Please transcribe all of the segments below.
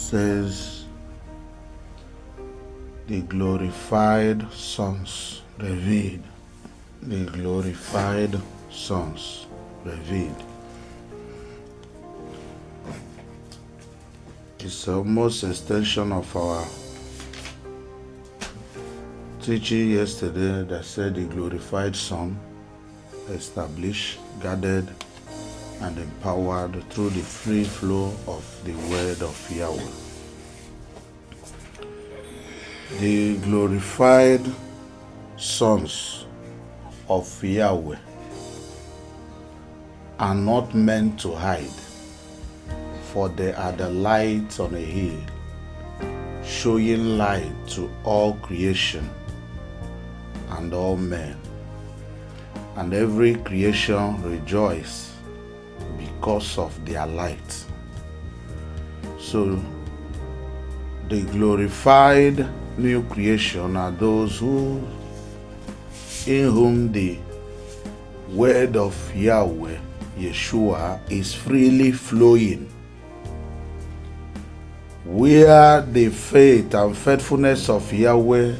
says, the glorified sons revealed. The glorified sons revealed. It's almost extension of our teaching yesterday that said the glorified Son established, guarded, and empowered through the free flow of the word of Yahweh. The glorified sons of Yahweh are not meant to hide, for they are the light on a hill, showing light to all creation and all men. And every creation rejoices because of their light. So, the glorified new creation are those in whom the word of Yahweh, Yeshua, is freely flowing, where the faith and faithfulness of Yahweh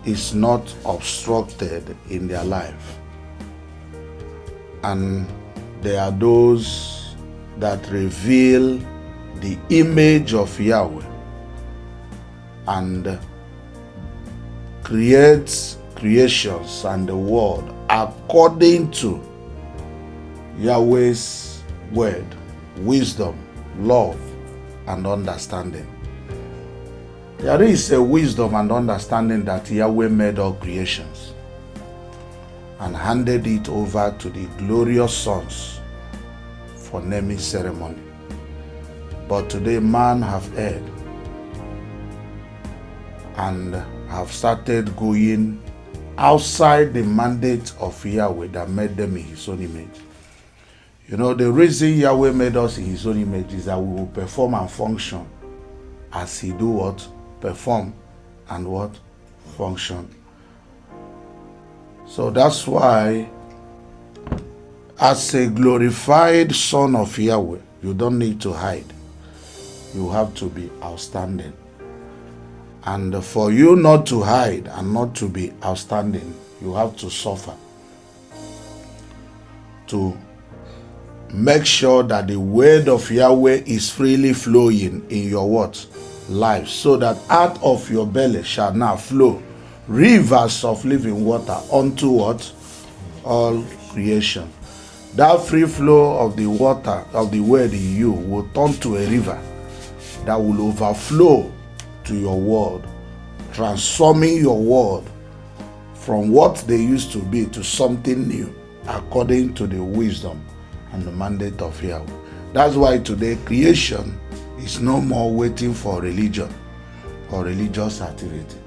is not obstructed in their life. And there are those that reveal the image of Yahweh and creates creations and the world according to Yahweh's word, wisdom, love, and understanding. There is a wisdom and understanding that Yahweh made all creations and handed it over to the glorious sons for naming ceremony. But today man have erred and have started going outside the mandate of Yahweh that made them in his own image. You know, the reason Yahweh made us in his own image is that we will perform and function as he do what? Perform and what? Function. So that's why, as a glorified son of Yahweh, you don't need to hide. You have to be outstanding. And for you not to hide and not to be outstanding, you have to suffer to make sure that the word of Yahweh is freely flowing in your what? Life, so that out of your belly shall now flow rivers of living water unto what? All creation. That free flow of the water of the word in you will turn to a river that will overflow to your world, transforming your world from what they used to be to something new, according to the wisdom and the mandate of Yahweh. That's why today creation is no more waiting for religion or religious activity.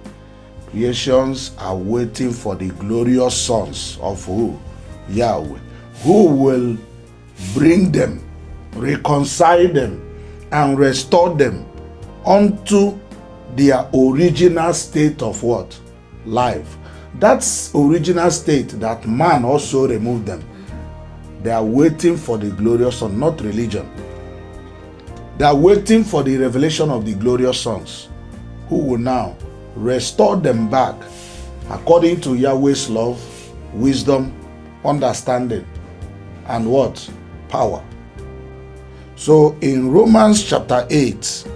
Creations are waiting for the glorious sons of who? Yahweh, who will bring them, reconcile them, and restore them unto their original state of what? Life. That's original state that man also removed them. They are waiting for the glorious son, not religion. They are waiting for the revelation of the glorious sons, who will now restore them back according to Yahweh's love, wisdom, understanding, and what? Power. So in Romans chapter 8,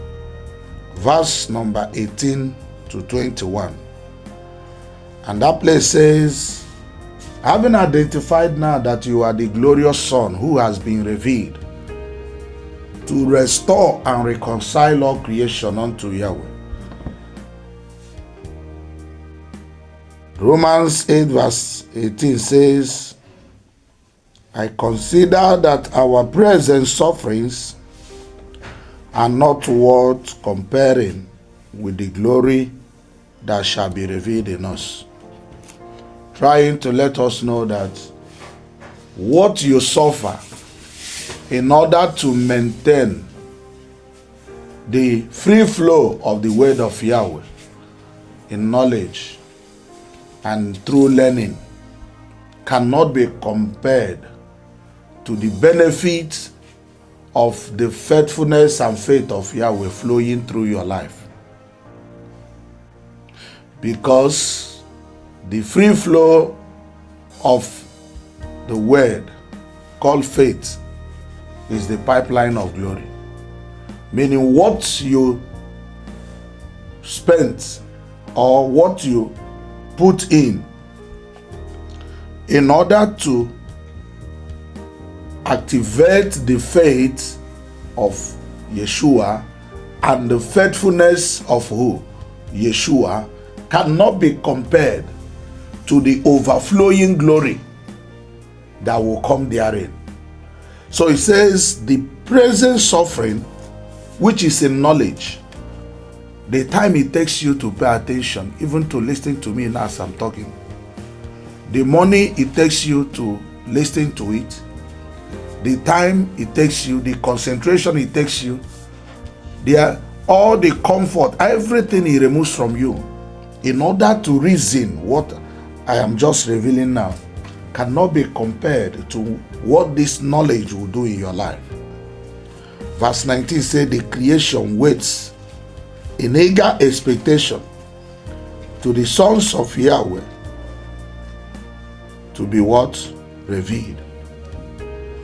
verse number 18 to 21, and that place says, having identified now that you are the glorious Son who has been revealed to restore and reconcile all creation unto Yahweh. Romans 8 verse 18 says, I consider that our present sufferings are not worth comparing with the glory that shall be revealed in us. Trying to let us know that what you suffer in order to maintain the free flow of the word of Yahweh in knowledge and through learning cannot be compared to the benefits of the faithfulness and faith of Yahweh flowing through your life. Because the free flow of the word called faith is the pipeline of glory. Meaning what you spent or what you put in order to activate the faith of Yeshua and the faithfulness of who? Yeshua cannot be compared to the overflowing glory that will come therein. So it says the present suffering, which is in knowledge, the time it takes you to pay attention, even to listen to me now as I'm talking, the money it takes you to listen to it, the time it takes you, the concentration it takes you, all the comfort, everything he removes from you in order to reason what I am just revealing now cannot be compared to what this knowledge will do in your life. Verse 19 says the creation waits in eager expectation to the sons of Yahweh to be what? Revealed.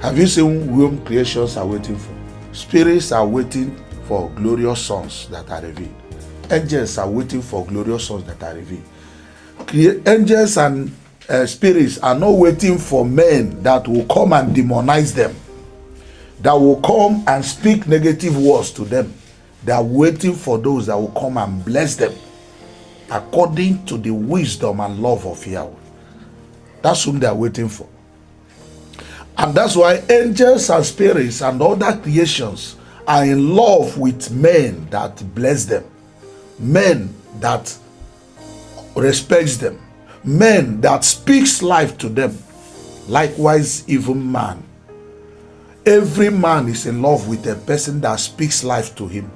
Have you seen whom creations are waiting for? Spirits are waiting for glorious sons that are revealed. Angels are waiting for glorious sons that are revealed. Angels and spirits are not waiting for men that will come and demonize them, that will come and speak negative words to them. They are waiting for those that will come and bless them according to the wisdom and love of Yahweh. That's whom they are waiting for. And that's why angels and spirits and other creations are in love with men that bless them, men that respects them, men that speaks life to them. Likewise, even man. Every man is in love with a person that speaks life to him.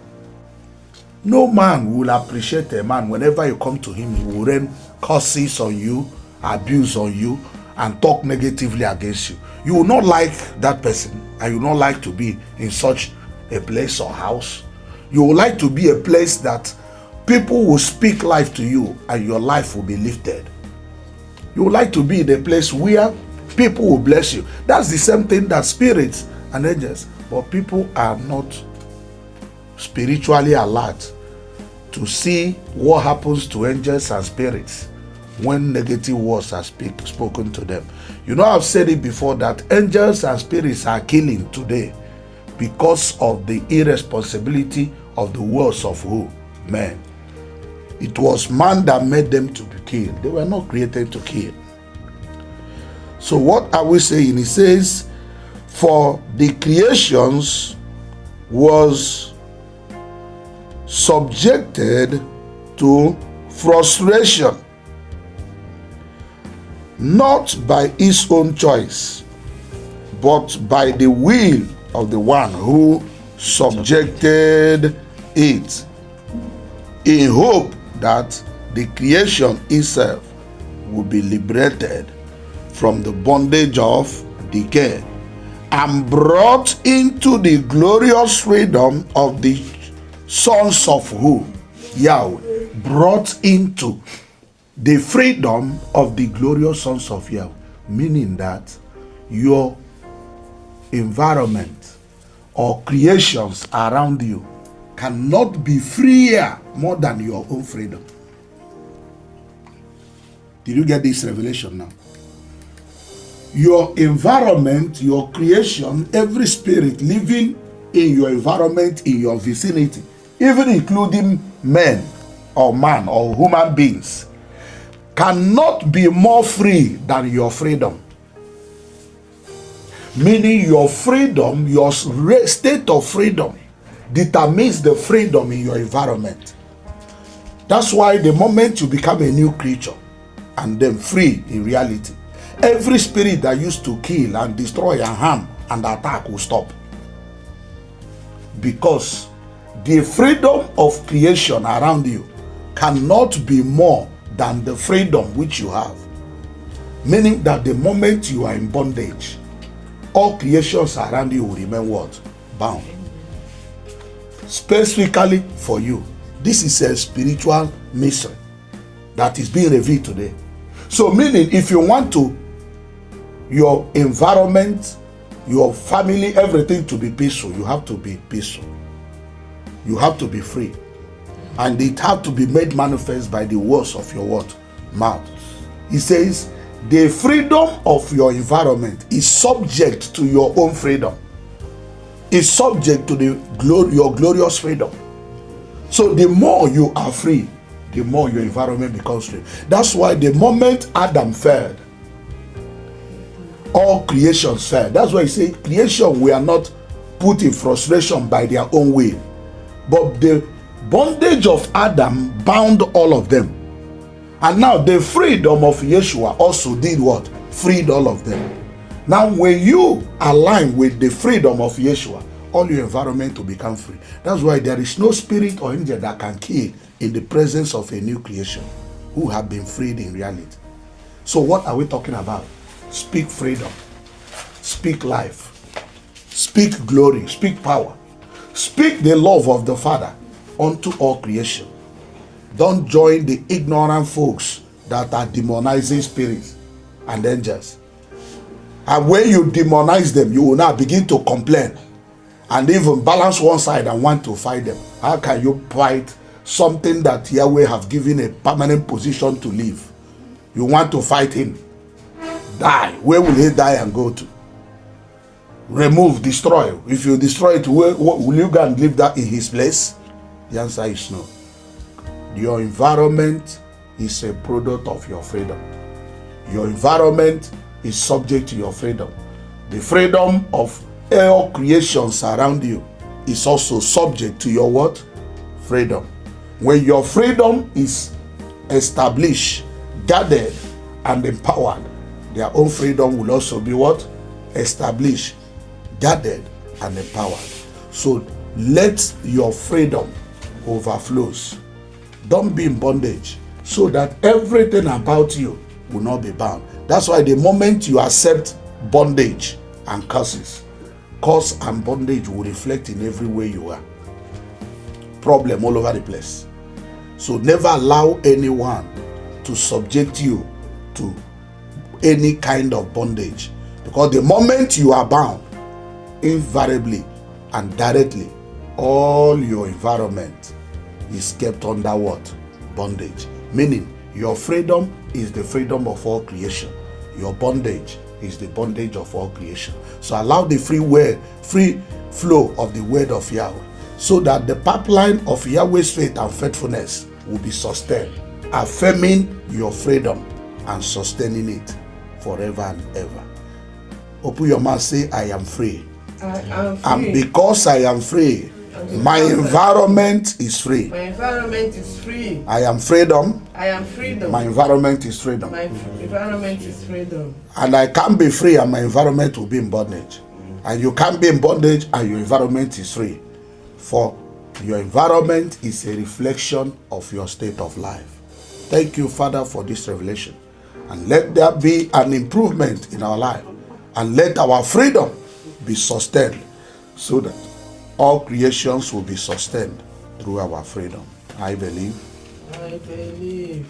No man will appreciate a man whenever you come to him, he will rain curses on you, abuse on you, and talk negatively against you. You will not like that person, and you will not like to be in such a place or house. You would like to be a place that people will speak life to you and your life will be lifted. You would like to be in a place where people will bless you. That's the same thing that spirits and angels, but people are not spiritually alert to see what happens to angels and spirits when negative words are spoken to them. You know, I've said it before that angels and spirits are killing today because of the irresponsibility of the words of who? Men. It was man that made them to be killed. They were not created to kill. So what are we saying? It says, for the creations was subjected to frustration, not by his own choice, but by the will of the one who subjected it, in hope that the creation itself will be liberated from the bondage of decay and brought into the glorious freedom of the sons of who? Yahweh. Brought into the freedom of the glorious sons of Yahweh. Meaning that your environment or creations around you cannot be freer more than your own freedom. Did you get this revelation now? Your environment, your creation, every spirit living in your environment, in your vicinity, even including men or man or human beings, cannot be more free than your freedom. Meaning your freedom, your state of freedom determines the freedom in your environment. That's why the moment you become a new creature and then free in reality, every spirit that used to kill and destroy and harm and attack will stop. Because the freedom of creation around you cannot be more than the freedom which you have. Meaning that the moment you are in bondage, all creations around you will remain what? bound. Specifically for you. This is a spiritual mystery that is being revealed today. So meaning, if you want to, your environment, your family, everything to be peaceful, you have to be peaceful. You have to be free. And it have to be made manifest by the words of your what? Mouth. He says, the freedom of your environment is subject to your own freedom. Is subject to your glorious freedom. So the more you are free, the more your environment becomes free. That's why the moment Adam fell, all creation fell. That's why he said creation were not put in frustration by their own will. But the bondage of Adam bound all of them. And now the freedom of Yeshua also did what? Freed all of them. Now when you align with the freedom of Yeshua, all your environment will become free. That's why there is no spirit or angel that can kill in the presence of a new creation who have been freed in reality. So what are we talking about? Speak freedom. Speak life. Speak glory. Speak power. Speak the love of the Father unto all creation. Don't join the ignorant folks that are demonizing spirits and angels. And when you demonize them, you will now begin to complain and even balance one side and want to fight them. How can you fight something that Yahweh have given a permanent position to live? You want to fight him. Die. Where will he die and go to? Remove, destroy. If you destroy it, will you go and live that in his place? The answer is no. Your environment is a product of your freedom. Your environment is subject to your freedom. The freedom of all creations around you is also subject to your what? Freedom. When your freedom is established, guarded, and empowered, their own freedom will also be what? Established, guarded, and empowered. So let your freedom overflows. Don't be in bondage, so that everything about you will not be bound. That's why the moment you accept bondage and curses, curse and bondage will reflect in every way you are. Problem all over the place. So never allow anyone to subject you to any kind of bondage, because the moment you are bound, invariably and directly, all your environment is kept under what? Bondage. Meaning your freedom is the freedom of all creation. Your bondage is the bondage of all creation. So allow the free flow of the word of Yahweh, so that the pipeline of Yahweh's faith and faithfulness will be sustained, affirming your freedom and sustaining it forever and ever. Open your mouth, say, I am free. I am free. And because I am free, my environment is free. My environment is free. I am freedom. I am freedom. My environment is freedom. My environment is freedom. And I can't be free and my environment will be in bondage. And you can't be in bondage and your environment is free. For your environment is a reflection of your state of life. Thank you, Father, for this revelation. And let there be an improvement in our life. And let our freedom be sustained, so that all creations will be sustained through our freedom. I believe. I believe.